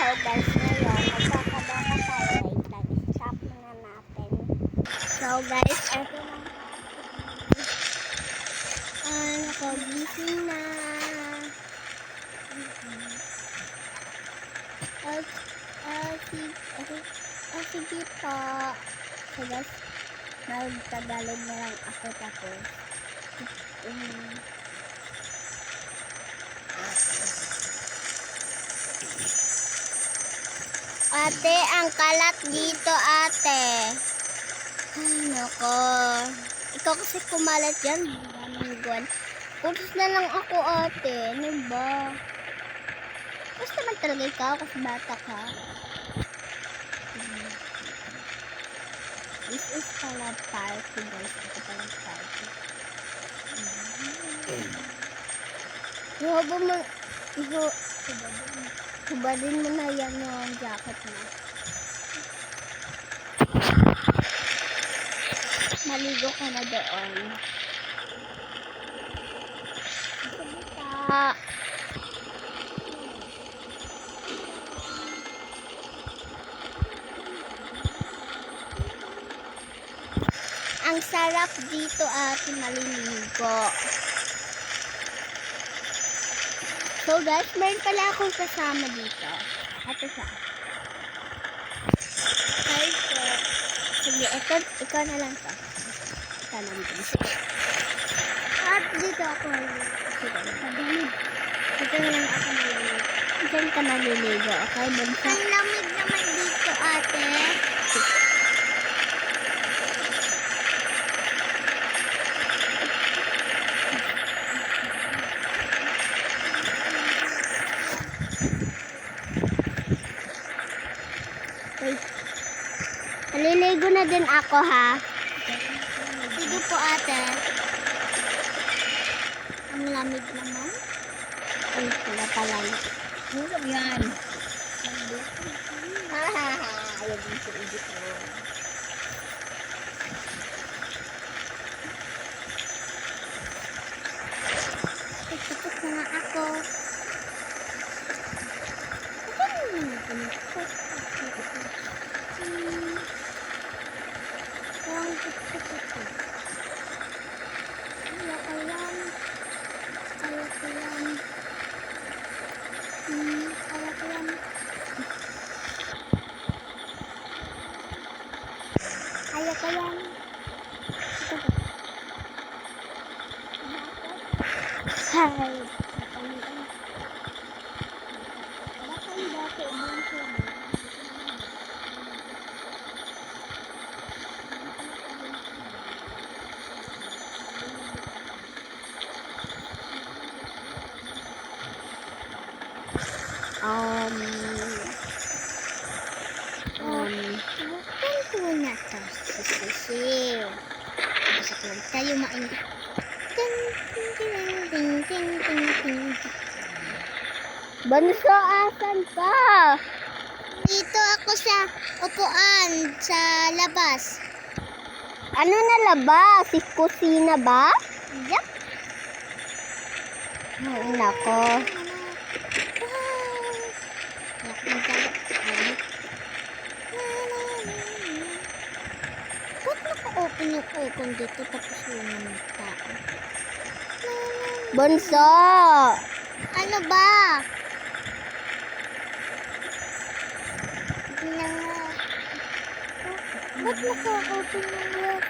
guys, ngayon magkakabaka tayo. Wait lang, stop muna natin. So guys, eto na. Nakagising na. Sige po. So guys, mag-Tagalog na lang ako tapos. Ate, ang kalat dito, ate. Ay, nako. Ikaw kasi kumalat yan. Daming putos na lang ako, ate. Ano ba? Basta naman talaga ikaw kasi bata ka. This is pala party, guys. Ito pala party. Hubadin mo na yan yung jacket mo. Maligo ka na doon. Ang sarap dito at maliligo. So guys, meron pala akong kasama dito. Ito siya. Hi po. Sige, ikaw na lang to. Ikaw na lang to. At dito ako. Sige, pagdalig. Dito na lang ako maliligo. Diyan ka maliligo, okay? Ang lamig naman dito, ate. Maliligo na din ako, ha? Sige po, ate. Ang lamig naman. Ay, pala. Ano yan? Ayaw din sa edit ko. Tapos na nga ako. Kaya ko yan. Hi. Ganito na to. Kasi, masak lang tayo mainit. Banso, asan ka? Dito ako sa upuan, sa labas. Ano na labas? Si kusina ba? Yup. Ay, nako. Ba't naka-open yung aircon dito tapos wala naman tao? Bonso! Ano ba? Ba't naka-open yung aircon?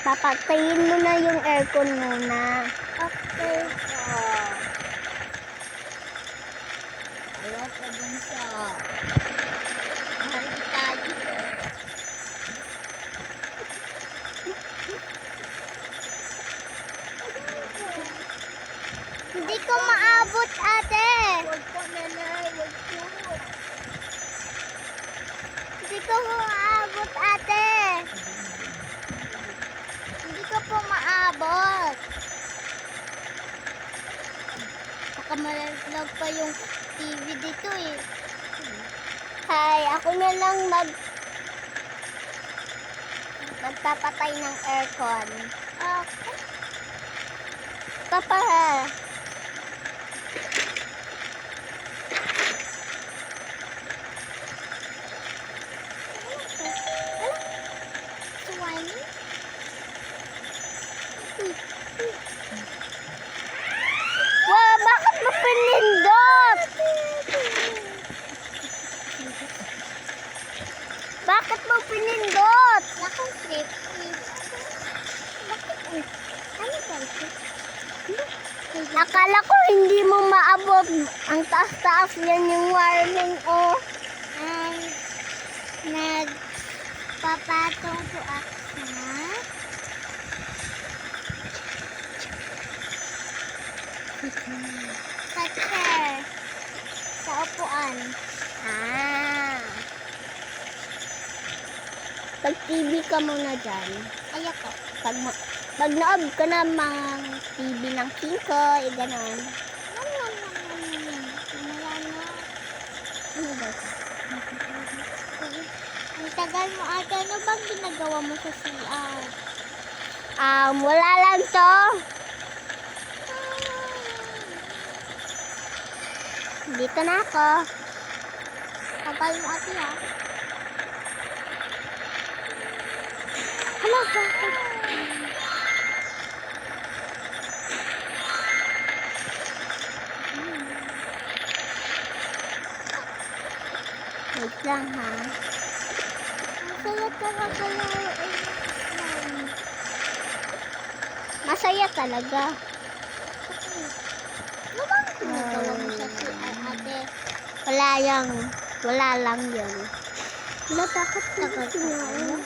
Papatayin mo na yung aircon muna. Okay. Ayaw ka dun sa... Mahal tayo. Hindi ko maabot, ate. Huwag po, nanay. Huwag po. Hindi ko maabot, ate. Hindi ko po maabot. Baka malalag pa yung TV dito eh. Hi, ako na lang Magpapatay ng aircon. Okay. Papa. Swine. Wow, bakit mo pinindot? Bakit mo pinindot? Lakong trip. Bakit? Ano ba ito? Akala ko hindi mo maabot. Ang taas-taas yan yung warning, oh. Nagpapatong po ako sa chair. Sa upuan. Ah. Pag-TV ka muna dyan. Ayoko. Pag naob ka na mga TV ng Kinkoy, ganon. Wala na. Ano ba? Ang tagal mo ate. Ano bang ginagawa mo sa CR? Wala lang to. Dito na ako. Tagal mo ate ha. Hala, bakit? Wait lang ha. Ang saya talaga laruin. Masaya talaga. Ano bang ginagawa mo sa CR ate? Wala lang yun. Wala, bakit Tagal tagal ka mo?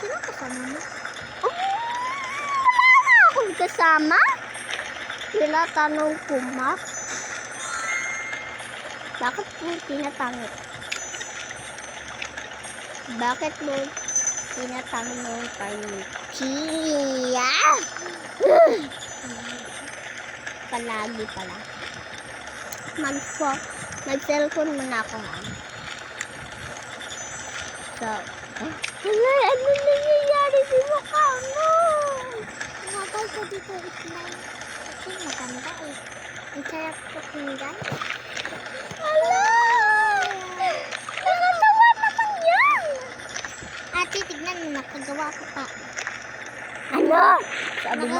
Sino kasama mo? Wala na akong kasama. Sila tanong ko, Mac. Bakit mo tinatanong? Bakit mo tinatanong kay Chia? Palagi pala. Mag-cellphone muna ako nga. So, wala, ano nangyayari sa mukha mo? Tumagal ka dito ismail. Kasi maganda eh. Ang sarap pakinggan. Hala! Nakatawa naman yan! Ate, tignan mo, nakagawa ko pa. Ano? Sabi mo?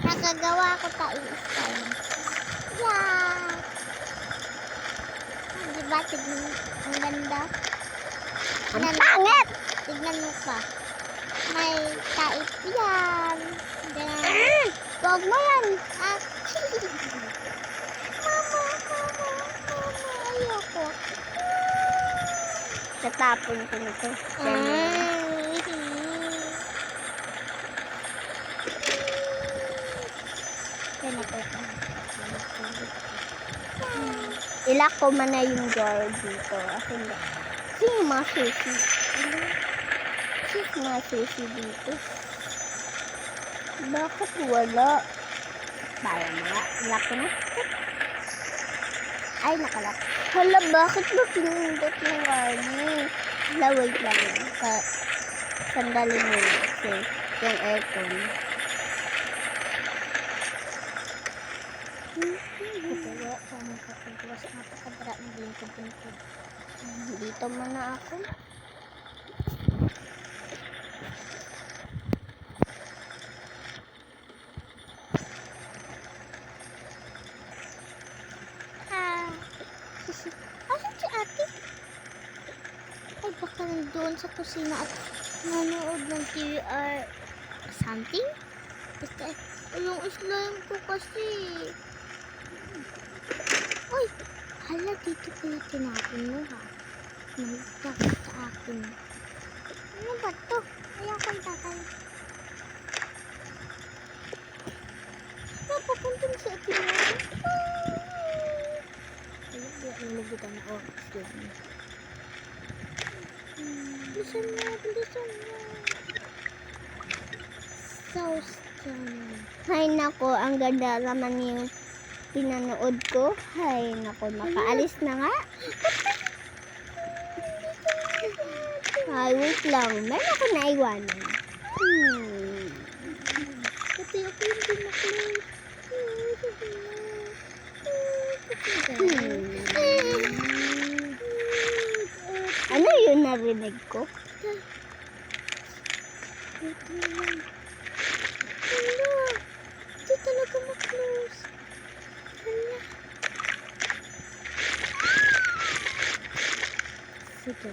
Nakagawa ako ta i-style. Yeah! Diba, tignan mo, ang ganda. Ang pangit! Tignan mo pa. May taip yan. Huwag mo yan! Ah, mama, ayoko. Tatapon ko na to. Ilak ko man na yung door dito. Kasi yung mga susi. Kasi mga susi dito. Bakit wala? Para mga ilak ko na. Ay, nakalak. Hala, bakit ba pinindot yung warning? Hala, wait lang. Sandali muna. Kasi yung aircon. Kagawa, paano kakagawas? Napakadara ng lingkod-lingkod. Dito muna ako. Asan si ate? Ay, baka nandoon sa kusina at nanood ng TV or something? Basta, yung slime ko kasi. Uy, hala, dito pala tinapon mo ha. Nagtakot sa akin. Ano ba to? Ayokong tatay. Napapunta sa akin mo. Nulugutan na. Oh, excuse me. Bilisan mo, bilisan mo. So stunning. Hay nako, ang ganda naman yung pinanood ko. Hay nako, makaalis na nga. Ay, wait lang. Meron ako naiwanan. Pati ako hindi na-close. Ano yun narinig ko? Ito naman. Hala. Hindi talaga ma-close. Hala. Sige.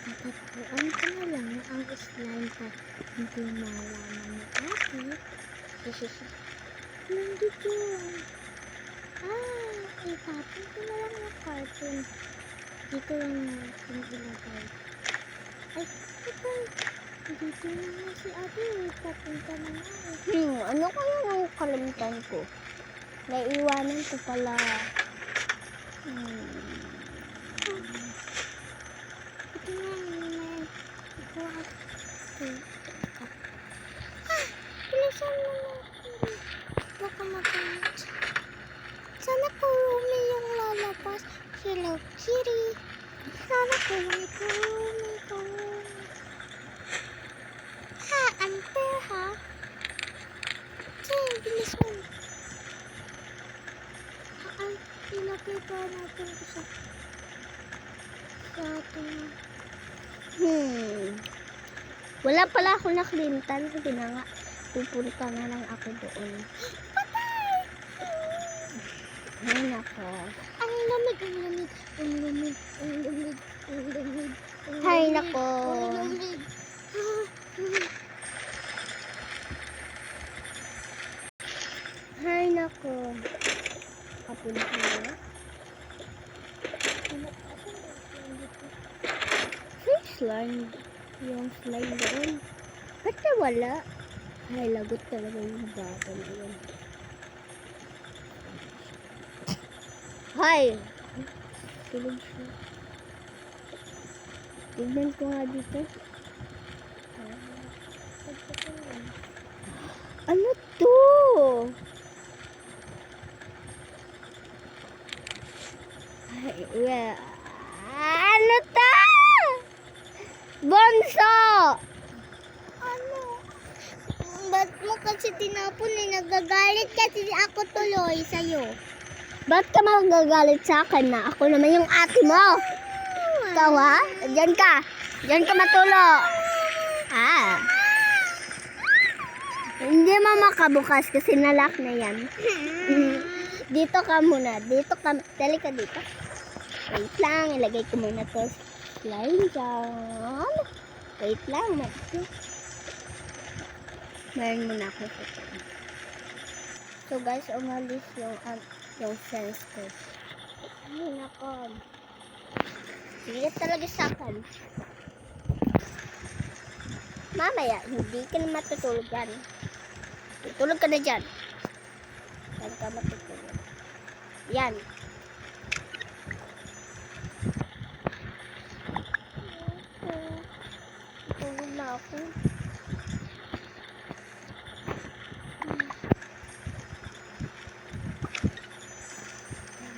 Tatatuan ko na lang na ang slime pa hindi malaman ni ate. Nandito yun. Itapon ko na lang yung cartoon. Dito lang natin ilagay. Ay, ito. Dito na nga si ate. Papunta na nga eh. Ano kaya nang kalimutan ko? Naiiwanan ko pala. Ito nga yun. Ito ate. Bilisan mo na. Baka magamit. Sana Kurumi yung lalabas. Hello, Siri. Sana Kurumi. Ha, unfair ha? Sige, bilis mo. Ay, ilagay pa natin ito sa ating Wala pala ako nakalimutan. Sige na nga. Pupunta na lang ako doon. Ay, nako. Ang lamig, ang lamig, ang lamig, ang lamig, ang lamig, ang Hay, lamig, nako. ang lamig. Hay, nako. Papunta na. May slime. Yung slime doon. Ba't nawala? Ay, lagot talaga yung bata na yun. Hay! Tulog siya. Tignan ko nga dito. Ano to? Ay, ano to? Bonso! Ano? Ba't mo kasi tinapon eh? Nagagalit kasi ako tuloy sa'yo. Ba't ka magagalit sa akin na ako naman yung ate mo? Ikaw ha? Diyan ka. Diyan ka matulog. Hindi mo makabukas kasi nalock na yan. Dito ka muna. Dito ka. Dali ka dito. Wait lang. Ilagay ko muna to. Slime dyan. Wait lang. Meron muna ako sa ito. So guys, umalis yung sense ko. Ay, nako. Sige talaga sa akin. Mamaya, hindi ka na matutulog yan. Tutulog ka na dyan. Saan ka matutulog? Yan. Tutulog na ako.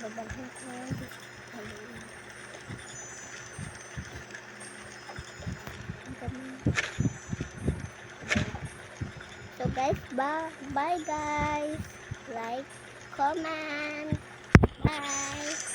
Babalhin ko yan. So guys, bye guys. Like, comment. Bye.